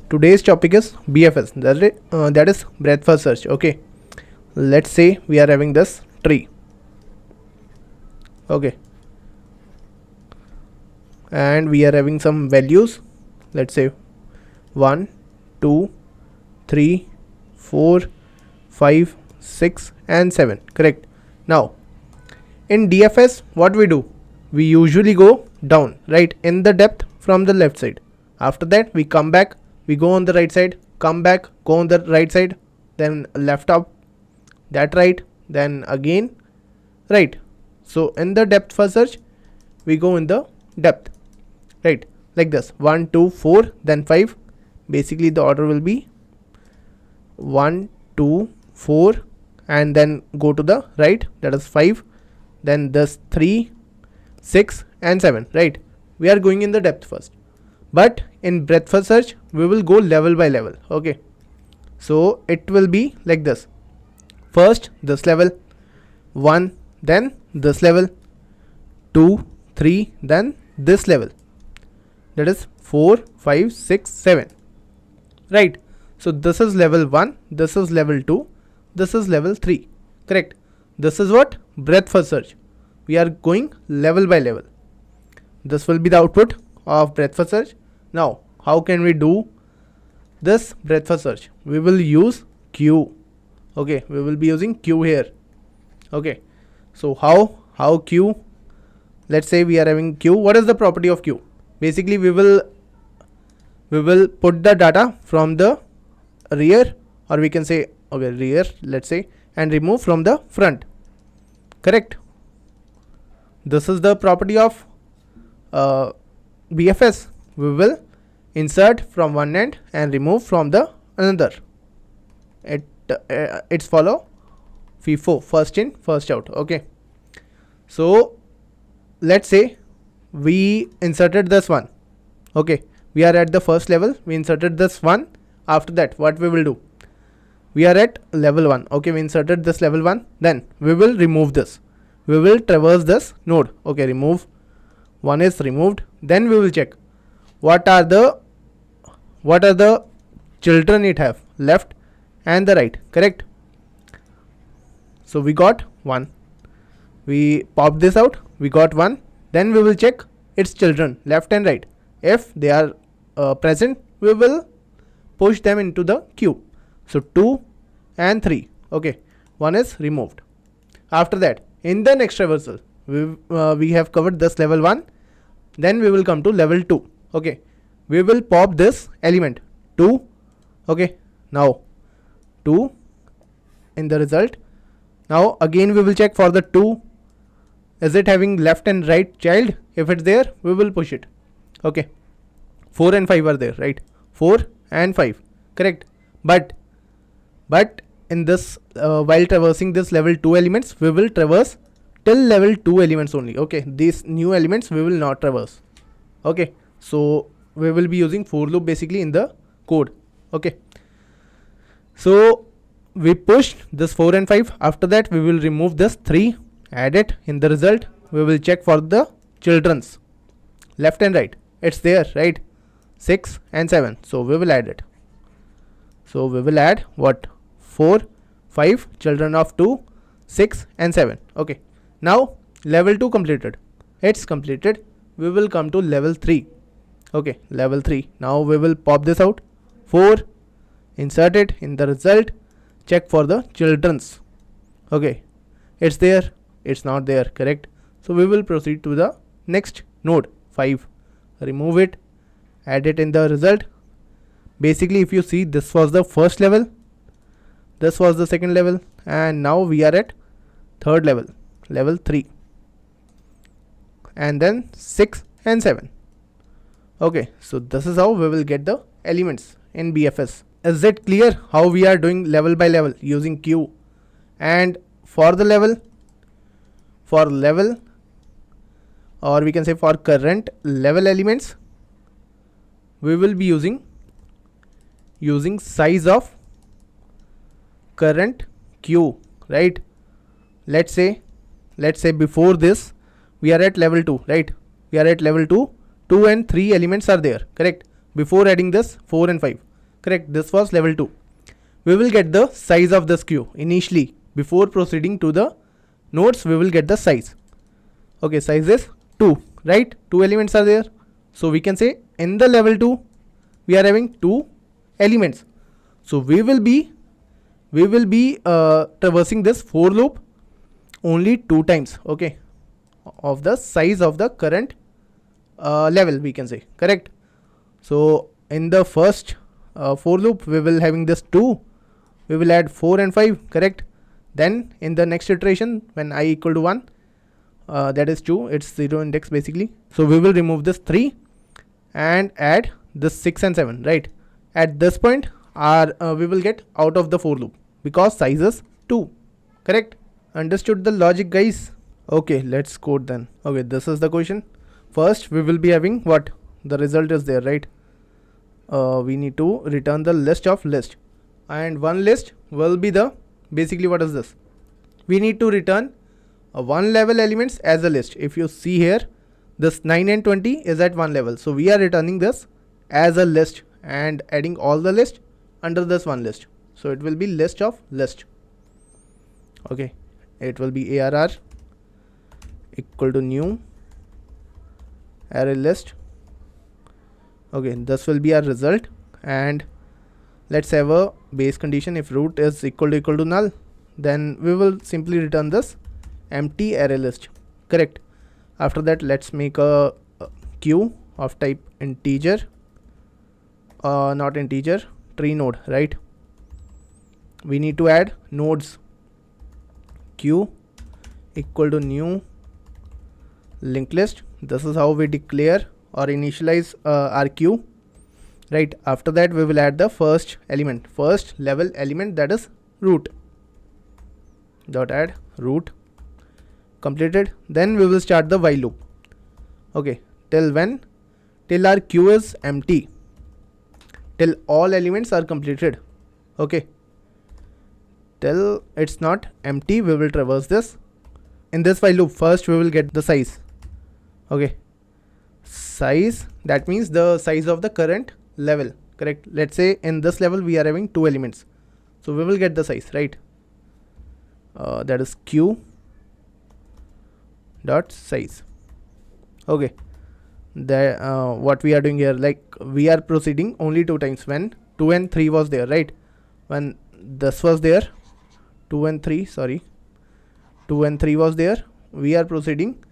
Today's topic is BFS, that is breadth first search. Okay, let's say we are having this tree. Okay, and we are having some values. Let's say 1, 2, 3, 4, 5, 6 and 7. Correct. Now in DFS, what we do, we usually go down, right, in the depth from the left side. After that we come back, we go on the right side, come back, go on the right side, then left up, that right, then again right. So in the depth first search, we go in the depth, right, like this: 1, 2, 4, then 5. Basically the order will be 1, 2, 4 and then go to the right, that is 5, then this 3, 6 and 7, right. We are going in the depth first, but in breadth first search we will go level by level. Okay, so it will be like this: first this level 1, then this level 2, 3, then this level, that is 4, 5, 6, 7, right. So this is level 1, this is level 2, this is level 3. Correct. This is what breadth first search. We are going level by level. This will be the output of breadth first search. Now how can we do this breadth first search? We will use queue. Okay, we will be using queue here. Okay, so how queue? Let's say we are having queue. What is the property of queue? Basically we will put the data from the rear, or we can say, okay, rear, let's say, and remove from the front. Correct. This is the property of BFS. We will insert from one end and remove from the another. It's follow FIFO, first in first out. Okay, so let's say we inserted this one. Okay, we are at the first level, we inserted this one. After that what we will do, we are at level 1. Okay, we inserted this level 1, then we will remove this, we will traverse this node. Okay, remove, one is removed. Then we will check what are the children it have, left and the right. Correct. So we got 1, we pop this out, we got 1. Then we will check its children, left and right. If they are present, we will push them into the queue. So 2 and 3. Okay, 1 is removed. After that, in the next traversal, we have covered this level 1. Then we will come to level 2. Okay, we will pop this element 2. Okay, now 2 in the result. Now again we will check for the 2. Is it having left and right child? If it's there, we will push it. Okay, 4 and 5 are there, right? 4 and 5. Correct. But in this while traversing this level 2 elements, we will traverse till level 2 elements only. Okay, these new elements we will not traverse. Okay, so we will be using for loop basically in the code. Okay, so we pushed this 4 and 5. After that we will remove this 3, add it. In the result we will check for the children's, left and right. It's there, right? 6 and 7. So we will add it. So we will add what? 4, 5, children of 2, 6 and 7. Okay, now level 2 completed. It's completed. We will come to level 3. Okay, level 3. Now we will pop this out. 4, insert it. In the result, check for the children's. Okay, it's there, it's not there. Correct. So we will proceed to the next node 5. Remove it, add it in the result. Basically if you see, this was the first level, this was the second level, and now we are at third level, level 3, and then 6 and 7. Okay, so this is how we will get the elements in BFS. Is it clear how we are doing level by level using queue? And for the level, or we can say for current level elements, we will be using size of current queue, right? Let's say before this we are at level 2, right? We are at level 2, 2 and 3 elements are there. Correct. Before adding this 4 and 5, correct? This was level 2. We will get the size of this queue initially. Before proceeding to the nodes, we will get the size. Okay, size is 2, right? 2 elements are there. So we can say in the level 2, we are having 2 elements. So we will be traversing this for loop only 2 times, okay, of the size of the current level, we can say, correct? So in the first for loop, we will having this 2, we will add 4 and 5, correct? Then in the next iteration, when I equal to 1, that is 2, it's 0 index basically. So we will remove this 3 and add this 6 and 7, right? At this point, we will get out of the for loop because size is 2, correct? Understood the logic, guys? Okay, let's code then. Okay, this is the question. First, we will be having what? The result is there, right? We need to return the list of list, and one list will be the, basically what is this? We need to return one level elements as a list. If you see here, this 9 and 20 is at one level. So we are returning this as a list and adding all the list under this one list. So it will be list of list. Okay, it will be ARR equal to new array list. Okay, this will be our result, and let's have a base condition. If root is equal to null, then we will simply return this empty array list, correct? After that, let's make a queue of type integer, not integer, tree node, right? We need to add nodes. Queue equal to new linked list. This is how we declare or initialize our queue, right? After that, we will add the first element, first level element, that is root. Dot add root. Completed. Then we will start the while loop. Okay, till when? Till our queue is empty, till all elements are completed. Okay, till it's not empty, we will traverse this. In this while loop, first we will get the size. Okay, size, that means the size of the current level, correct? Let's say in this level we are having 2 elements, so we will get the size, right? That is queue dot size. Okay, what we are doing here, like we are proceeding only 2 times, when 2 and 3 was there, right? When this was there, 2 and 3 was there, we are proceeding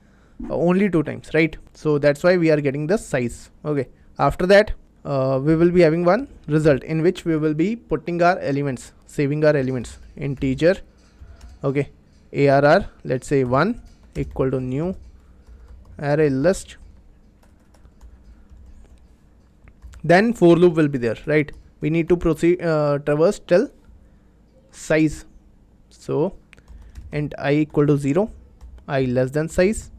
only 2 times, right? So that's why we are getting the size. Okay, after that, we will be having one result in which we will be putting our elements, saving our elements, integer. Okay, ARR, let's say 1 equal to new array list. Then for loop will be there, right? We need to proceed traverse till size. So int I equal to 0, I less than size,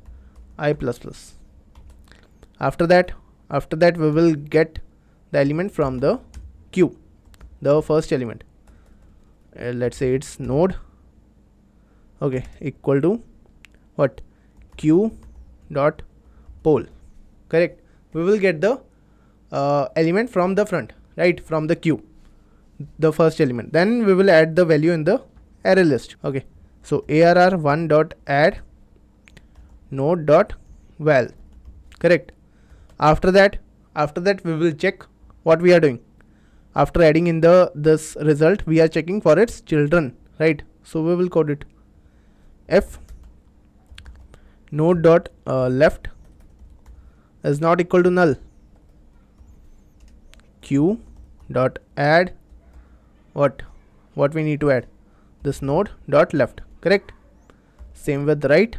I plus plus. After that we will get the element from the queue, the first element. Let's say it's node. Okay, equal to what? Queue dot poll, correct? We will get the element from the front, right? From the queue, the first element. Then we will add the value in the array list. Okay, so ARR 1 dot add node dot val, correct? After that we will check what we are doing. After adding in this result, we are checking for its children, right? So we will code it. If node dot left is not equal to null, queue dot add what we need to add, this node dot left, correct? Same with right,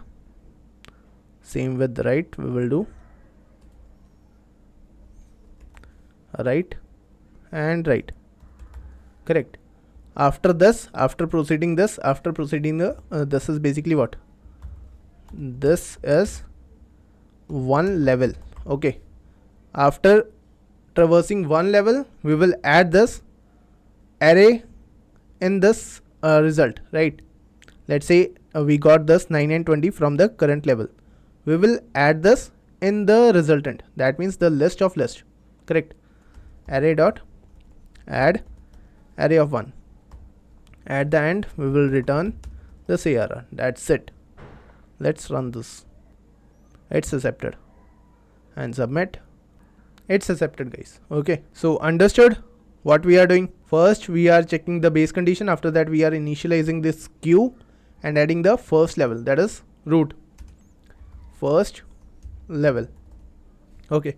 we will do right and right, correct? After proceeding this is basically what? This is one level. Okay, after traversing one level, we will add this array in this result, right? Let's say we got this 9 and 20 from the current level. We will add this in the resultant, that means the list of list, correct? Array dot add array of 1. At the end we will return this error. That's it. Let's run this. It's accepted and submit. It's accepted, guys. Okay, so understood what we are doing? First we are checking the base condition. After that we are initializing this queue and adding the first level, that is root, first level. Okay,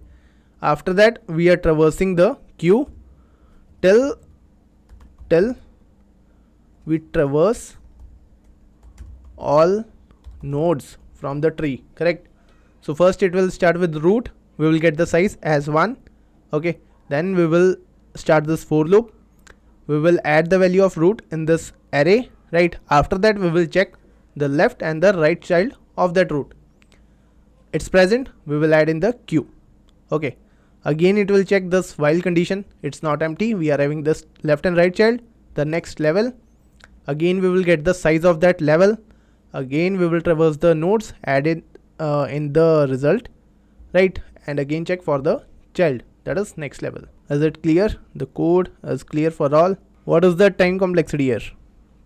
after that we are traversing the queue till we traverse all nodes from the tree, correct? So first it will start with root, we will get the size as 1. Okay, then we will start this for loop, we will add the value of root in this array, right? After that we will check the left and the right child of that root. It's present, we will add in the queue. Okay, again it will check this while condition, it's not empty, we are having this left and right child, the next level. Again we will get the size of that level. Again we will traverse the nodes, add it in the result, right? And again check for the child, that is next level. Is it clear? The code is clear for all. What is the time complexity here?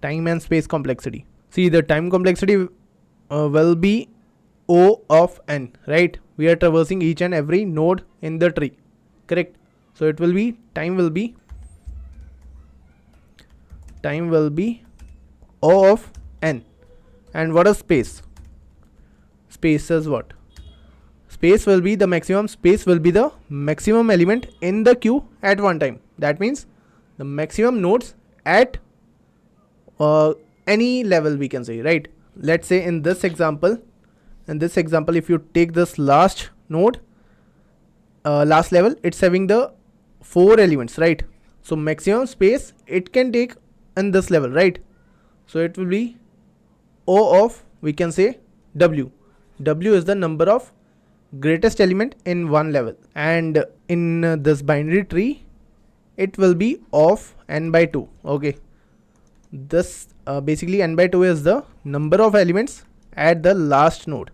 Time and space complexity. See, the time complexity will be O of n, right? We are traversing each and every node in the tree, correct? So it will be, time will be O of n. And what is space? Space is what? Space will be the maximum, space will be the maximum element in the queue at one time. That means the maximum nodes at any level, we can say, right? Let's say in this example, if you take this last node, last level, it's having the 4 elements, right? So maximum space it can take in this level, right? So it will be O of, we can say, W. W is the number of greatest element in one level, and in this binary tree it will be of n by 2. Okay, this basically n by 2 is the number of elements at the last node,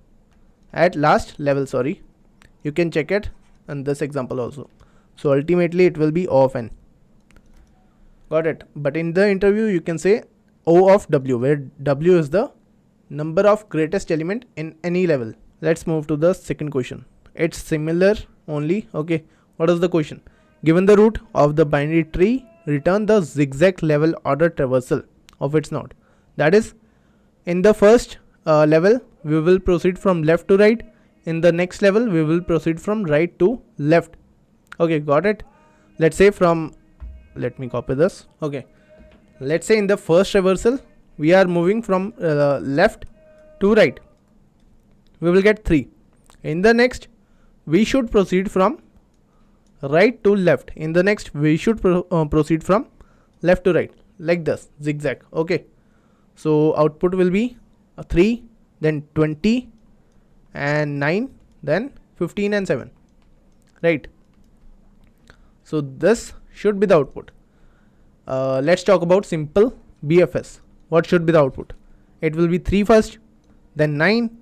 at last level, sorry. You can check it in this example also. So ultimately it will be O of n. Got it? But in the interview you can say O of W, where W is the number of greatest element in any level. Let's move to the second question. It's similar only. Okay, what is the question? Given the root of the binary tree, return the zigzag level order traversal of its node. That is, in the first level we will proceed from left to right, in the next level we will proceed from right to left. Okay, got it? Let's say from, let me copy this. Okay, let's say in the first traversal we are moving from left to right, we will get 3. In the next we should proceed from right to left, in the next we should proceed from left to right, like this, zigzag. Okay, so output will be 3, then 20 and 9, then 15 and 7, right? So this should be the output. Let's talk about simple BFS. What should be the output? It will be 3 first, then 9,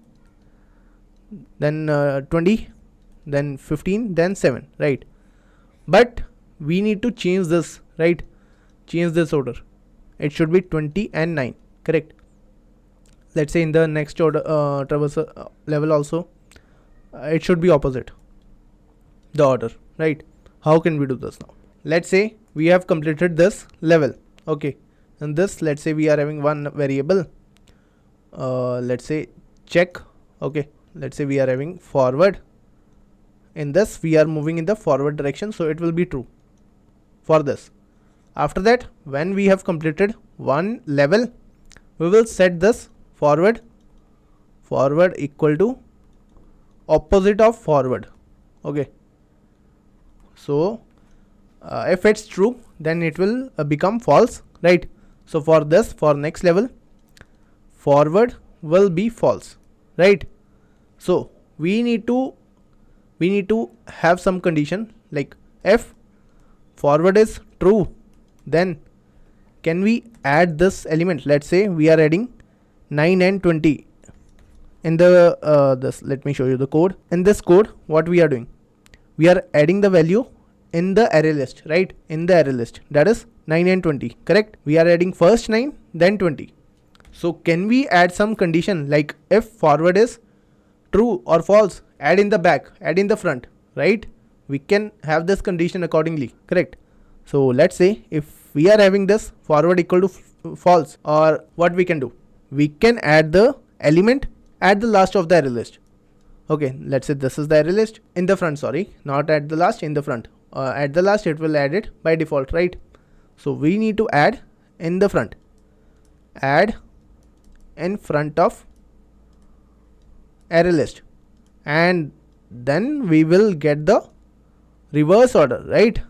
then 20, then 15, then 7, right? But we need to change this, right? Change this order. It should be 20 and 9, correct? Let's say in the next order traversal level also it should be opposite the order, right? How can we do this now? Let's say we have completed this level. Okay, and this, let's say we are having one variable, let's say check. Okay, let's say we are having forward. In this we are moving in the forward direction, so it will be true for this. After that, when we have completed one level, we will set this forward equal to opposite of forward. Okay, so if it's true, then it will become false, right? So for this, for next level, forward will be false, right? So we need to have some condition, like if forward is true, then can we add this element? Let's say we are adding 9 and 20 in the this. Let me show you the code. In this code, what we are doing, we are adding the value in the array list, right? In the array list, that is 9 and 20, correct? We are adding first 9, then 20. So can we add some condition like if forward is true or false, add in the back, add in the front, right? We can have this condition accordingly, correct? So let's say if we are having this forward equal to false, or what we can do, we can add the element at the last of the array list. Okay, let's say this is the array list in the front, sorry, not at the last, in the front. At the last it will add it by default, right? So we need to add in the front, add in front of array list, and then we will get the reverse order, right?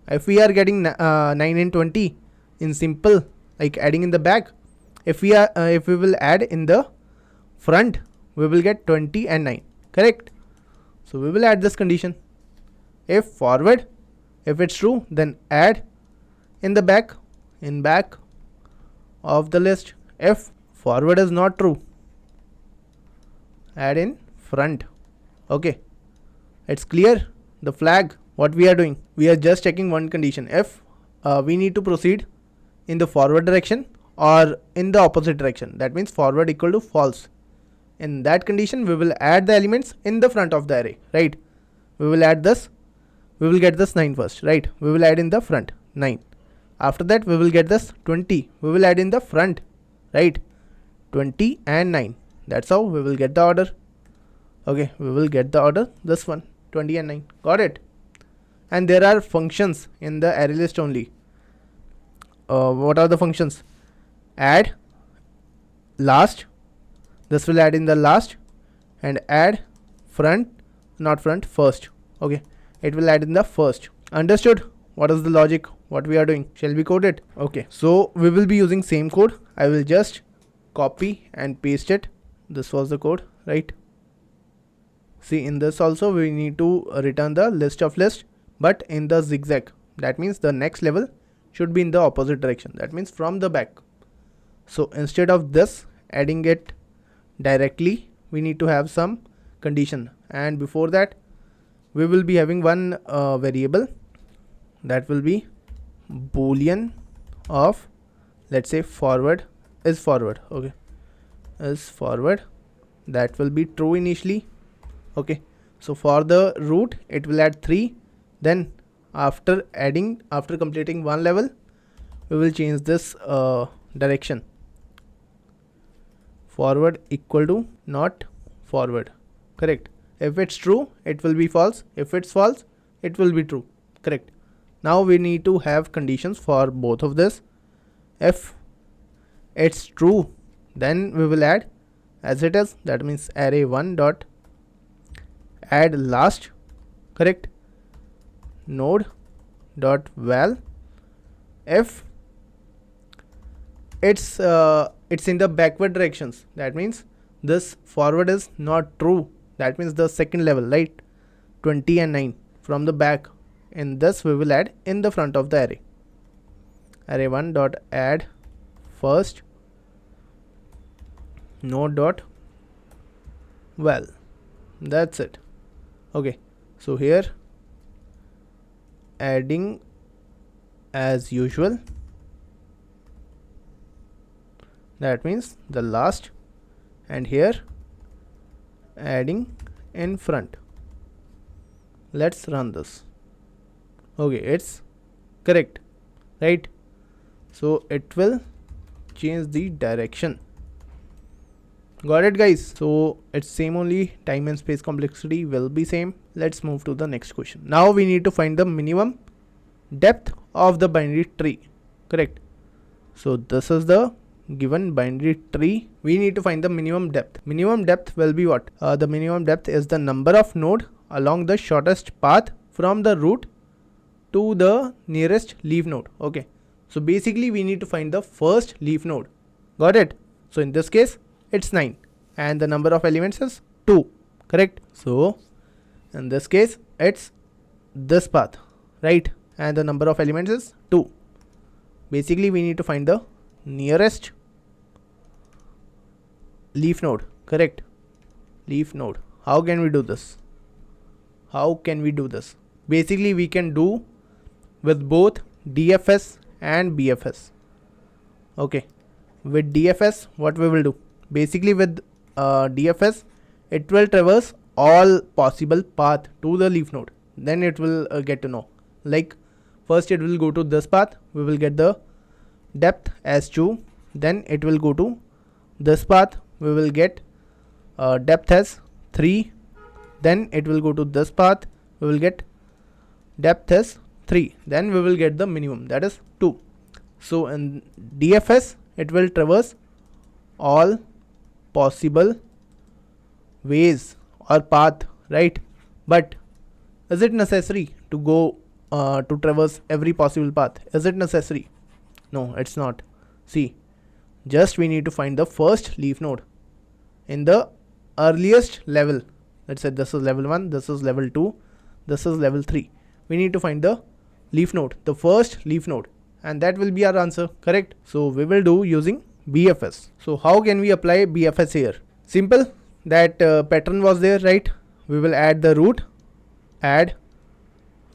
If we are getting 9 and 20 in simple, like adding in the back, if we will add in the front, we will get 20 and 9, correct? So we will add this condition. If forward, if it's true, then add in the back, in back of the list. If forward is not true, add in front. Okay, it's clear the flag what we are doing. We are just checking one condition, if we need to proceed in the forward direction or in the opposite direction, that means forward equal to false. In that condition we will add the elements in the front of the array, right? We will add this, we will get this 9 first, right? We will add in the front 9. After that we will get this 20, we will add in the front, right? 20 and 9. That's how we will get the order. Okay, we will get the order, this one, 20 and 9. Got it? And there are functions in the array list only. What are the functions? Add last, this will add in the last, and add front, not front, first. Okay, it will add in the first. Understood? What is the logic, what we are doing? Shall we code it? Okay, so we will be using same code. I will just copy and paste it. This was the code, right? See, in this also we need to return the list of list, but in the zigzag. That means the next level should be in the opposite direction, that means from the back. So instead of this adding it directly, we need to have some condition, and before that we will be having one variable that will be boolean of, let's say, forward is forward. Okay, is forward, that will be true initially. Okay, so for the root it will add 3, then after completing one level we will change this direction, forward equal to not forward, correct? If it's true it will be false, if it's false it will be true, correct? Now we need to have conditions for both of this. If it's true, then we will add as it is, that means array1 dot add last, correct? Node dot val. If it's in the backward directions, that means this forward is not true, that means the second level, right? 20 and 9 from the back. In this we will add in the front of the array, array1 dot add first node dot val. That's it. Okay, so here adding as usual, that means the last, and here adding in front. Let's run this. Okay, it's correct, right? So it will change the direction. Got it, guys? So it's same only, time and space complexity will be same. Let's move to the next question. Now we need to find the minimum depth of the binary tree, correct? So this is the given binary tree. We need to find the minimum depth. Minimum depth will be what? The minimum depth is the number of node along the shortest path from the root to the nearest leaf node. Okay, so basically we need to find the first leaf node. Got it? So in this case it's 9 and the number of elements is 2, correct? So in this case it's this path, right? And the number of elements is 2. Basically we need to find the nearest leaf node, correct? Leaf node. How can we do this? How can we do this? basically we can do with both DFS and BFS. Okay, with DFS what we will do, basically with DFS it will traverse all possible path to the leaf node. Then it will get to know, like first it will go to this path, we will get the depth as 2, then it will go to this path, we will get depth as 3, then it will go to this path, we will get depth as 3, then we will get the minimum, that is 2. So in DFS it will traverse all possible ways or path, right? But is it necessary to go to traverse every possible path? Is it necessary? No, it's not. See, just we need to find the first leaf node in the earliest level. Let's say this is level 1, this is level 2, this is level 3. We need to find the leaf node, the first leaf node, and that will be our answer, correct? So we will do using BFS. So how can we apply BFS here? Simple, that pattern was there, right? We will add the root, add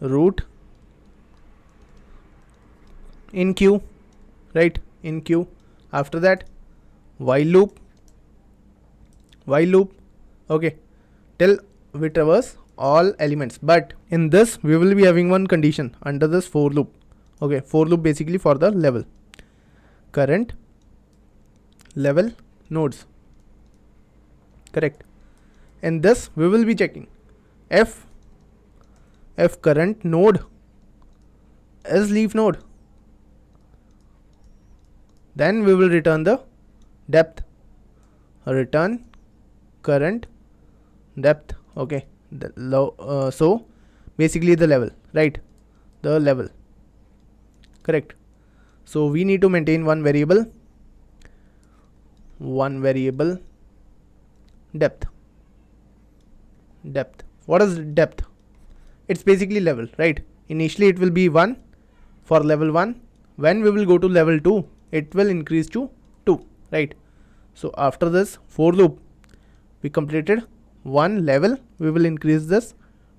root in queue, right? In queue. After that while loop, okay, till we traverse all elements. But in this we will be having one condition under this for loop. Okay, for loop basically for the level, current level nodes, correct? In this we will be checking if current node is leaf node, then we will return the depth, return current depth. Okay, so basically the level, right? The level, correct? So we need to maintain one variable depth. What is depth? It's basically level, right? Initially it will be 1 for level 1. When we will go to level 2, it will increase to 2, right? So after this for loop we completed one level, we will increase this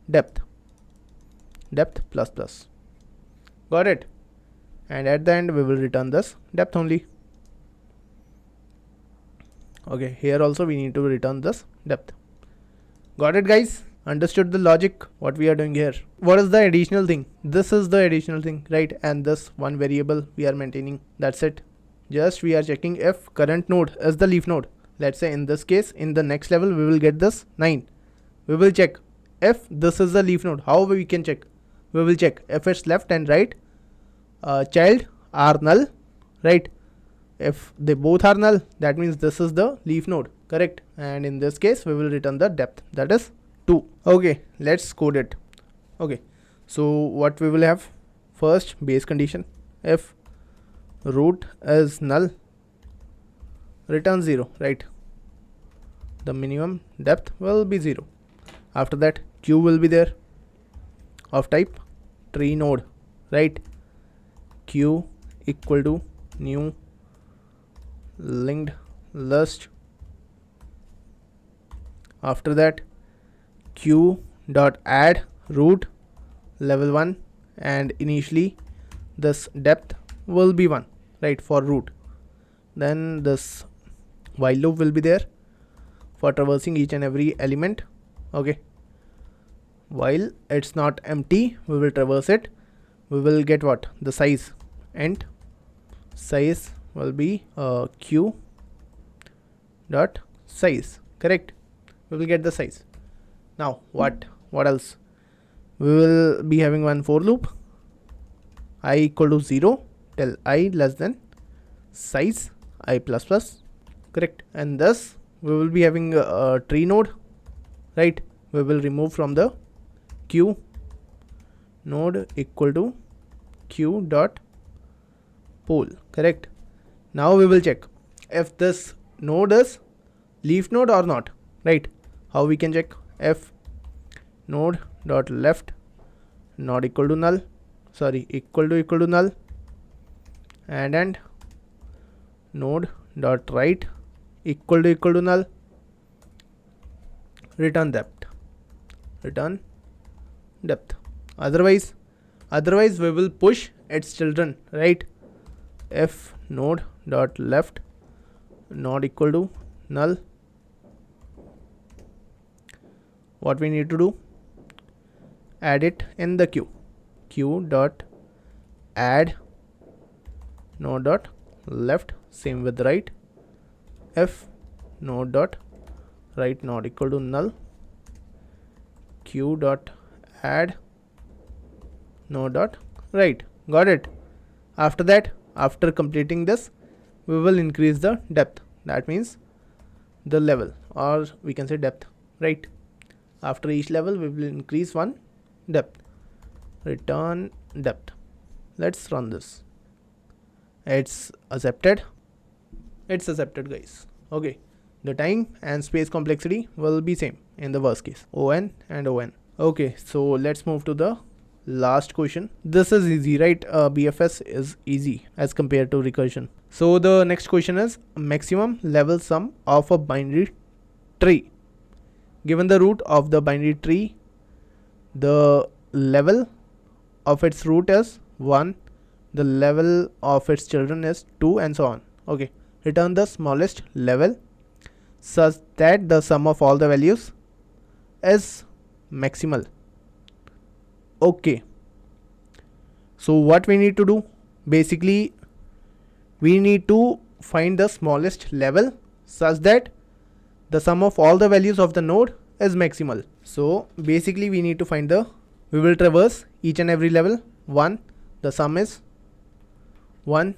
depth plus. Got it? And at the end we will return this depth only. Okay, here also we need to return this depth. Got it, guys? Understood the logic what we are doing here? What is the additional thing? This is the additional thing, right? And this one variable we are maintaining, that's it. Just we are checking if current node is the leaf node. Let's say in this case, in the next level we will get this 9. We will check if this is the leaf node. How we can check? We will check if its left and right child are null, right? If they both are null, that means this is the leaf node, correct? And in this case we will return the depth, that is 2. Okay, let's code it. Okay, so what we will have, first base condition, if root is null, return 0, right? The minimum depth will be 0. After that queue will be there of type tree node, right? Queue equal to new linked list. After that queue dot add root level 1, and initially this depth will be 1, right, for root. Then this while loop will be there for traversing each and every element. Okay, while it's not empty we will traverse it. We will get what? The size, and size will be queue dot size, correct? We will get the size. Now what else? We will be having one for loop, I equal to 0 till I less than size I plus plus, correct? And thus we will be having a tree node, right? We will remove from the queue node equal to queue dot poll, correct? Now we will check if this node is leaf node or not, right? How we can check? If node dot left not equal to null, sorry, equal to null, and node dot right equal to null, return depth, Otherwise we will push its children, right? If node dot left not equal to null, what we need to do, add it in the queue dot add node dot left, same with right. If node dot right not equal to null, queue dot add node dot right. Got it? After that, after completing this, we will increase the depth, that means the level, or we can say depth, right? After each level we will increase one depth. Return depth. Let's run this. It's accepted guys. Okay, the time and space complexity will be same in the worst case, on and on. Okay, so let's move to the last question. This is easy, right? BFS is easy as compared to recursion. So the next question is maximum level sum of a binary tree. Given the root of the binary tree, the level of its root is 1, the level of its children is 2, and so on. Okay, return the smallest level such that the sum of all the values is maximal. Okay, so what we need to do, basically we need to find the smallest level such that the sum of all the values of the node is maximal. So basically we need to find we will traverse each and every level. 1, the sum is 1.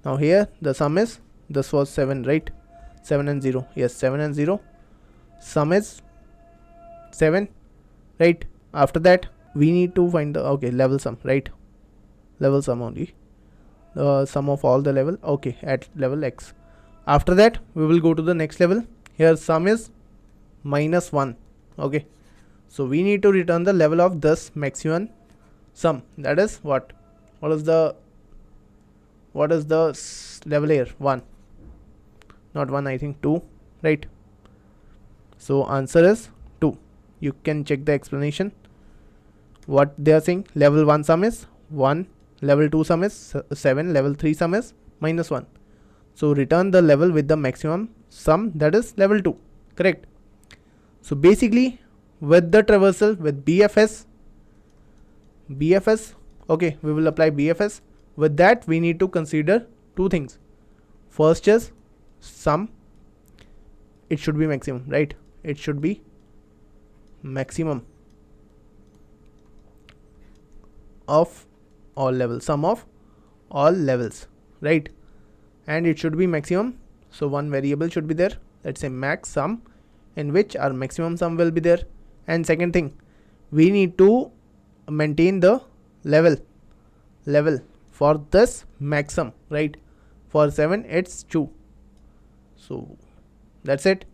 Now here the sum is, this was 7, right? 7 and 0, yes, 7 and 0, sum is 7, right? After that we need to find the level sum, right? Level sum only, the sum of all the level, okay, at level x. After that we will go to the next level. Here sum is -1. Okay, so we need to return the level of this maximum sum, that is what is the level here? 1, not 1, I think 2, right? So answer is 2. You can check the explanation. What they are saying, level 1 sum is 1, level 2 sum is 7, level 3 sum is -1. So return the level with the maximum sum, that is level 2, correct? So basically with the traversal, with BFS, okay, we will apply BFS. With that we need to consider two things. First is sum, it should be maximum, right? It should be maximum of all levels, sum of all levels, right? And it should be maximum, so one variable should be there, let's say max sum, in which our maximum sum will be there. And second thing, we need to maintain the level for this maximum, right? For 7 it's 2. So that's it.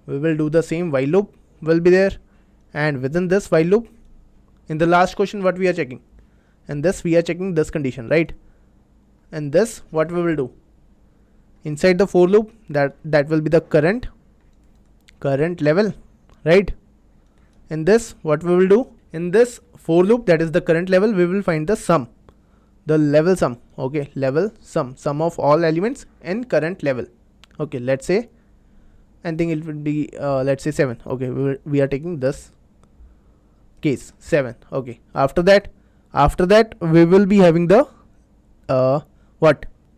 We will do the same, while loop will be there, and within this while loop, in the last question what we are checking, and this we are checking this condition, right? And this what we will do, inside the for loop, that will be the current level, right? In this what we will do, in this for loop, that is the current level, we will find the sum, the level sum. Okay, level sum of all elements in current level. Okay, let's say, I think it will be let's say 7. Okay, we are taking this case 7. Okay, after that we will be having the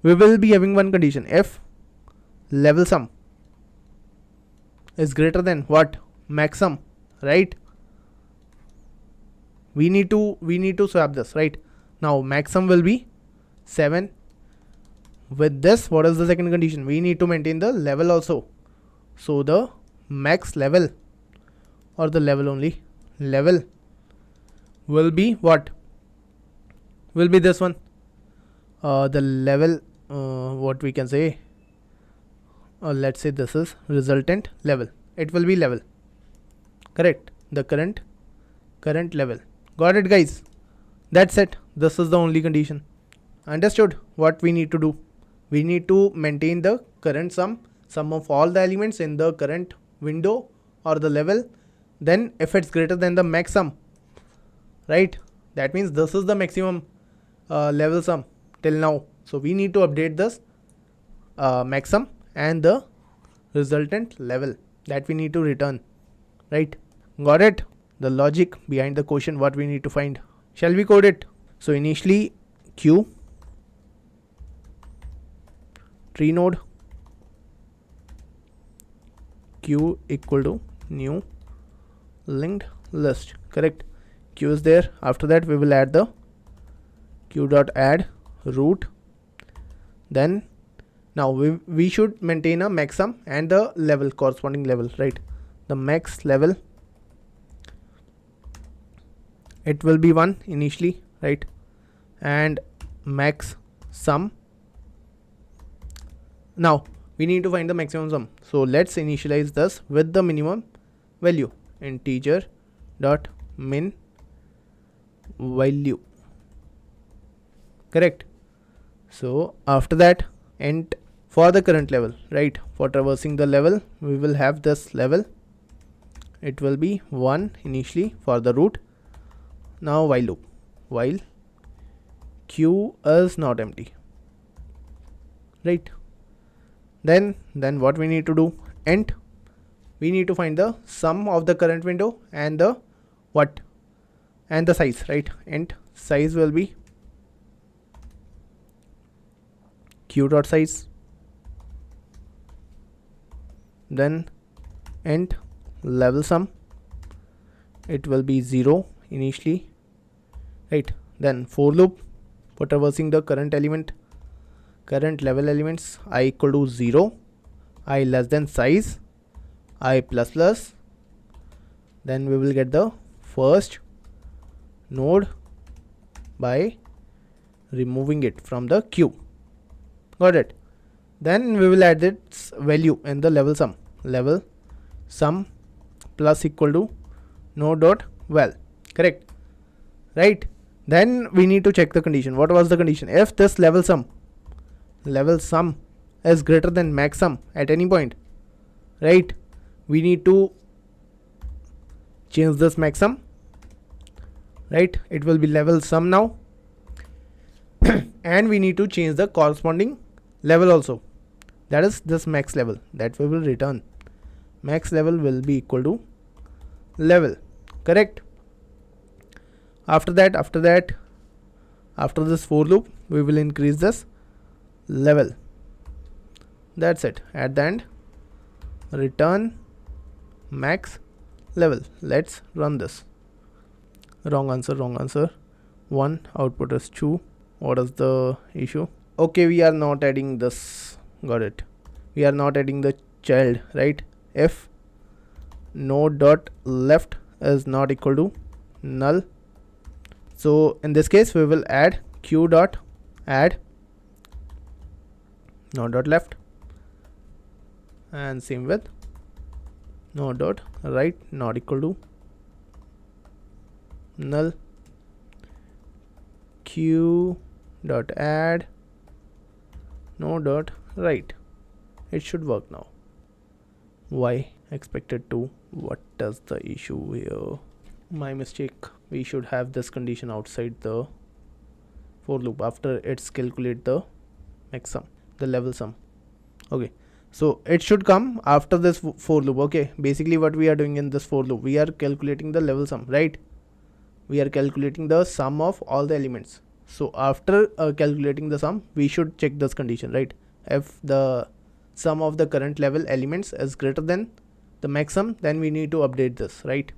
we will be having one condition, if level sum is greater than what, maximum, right? We need to swap this, right? Now maximum will be 7. With this, what is the second condition? We need to maintain the level also. So the max level, or the level only, level will be what? Will be this one. The level, what we can say, let's say this is resultant level. It will be level, correct? The current level. Got it, guys? That's it. This is the only condition. Understood what we need to do? We need to maintain the current sum of all the elements in the current window or the level. Then if it's greater than the max sum, right? That means this is the maximum level sum till now. So we need to update this maximum and the resultant level that we need to return, right? Got it? The logic behind the question, what we need to find. Shall we code it? So initially q tree node q equal to new linked list, correct? Q is there. After that we will add the q dot add root. Then now we should maintain a maximum and the level, corresponding level, right? The max level, it will be 1 initially, right? And max sum. Now we need to find the maximum sum. So let's initialize this with the minimum value, integer dot min value, correct? So after that, int for the current level, right? For traversing the level, we will have this level. It will be 1 initially for the root. Now while loop, while q is not empty, right? Then what we need to do, int, we need to find the sum of the current window and the what, and the size, right? Int size will be q dot size. Then int level sum, it will be 0 initially, right? Then for loop, for traversing the current level elements, I equal to 0, I less than size, I plus plus. Then we will get the first node by removing it from the queue. Got it? Then we will add its value in the level sum plus equal to node dot val, correct? Right? Then we need to check the condition. What was the condition? If this level sum is greater than max sum at any point, right? We need to change this max sum, right? It will be level sum now. And we need to change the corresponding level also, that is this max level that we will return. Max level will be equal to level, correct? After this for loop, we will increase this level. That's it. At the end, return max level. Let's run this. Wrong answer. 1 output is 2. What is the issue? Okay, we are not adding this. Got it. We are not adding the child, right? If node dot left is not equal to null, so in this case we will add q dot add node dot left, and same with node dot right not equal to null, q dot add node dot right. It should work now. Why expected to? What is the issue here? My mistake. We should have this condition outside the for loop after it's calculate the max sum, the level sum. Okay, so it should come after this for loop. Okay, basically what we are doing in this for loop, we are calculating the level sum, right? We are calculating the sum of all the elements. So after calculating the sum, we should check this condition, right? If the sum of the current level elements is greater than the maximum, then we need to update this, right?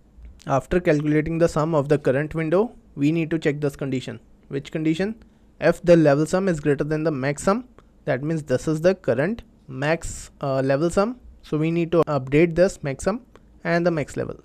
After calculating the sum of the current window, we need to check this condition. Which condition? If the level sum is greater than the max sum, that means this is the current max level sum. So we need to update this max sum and the max level.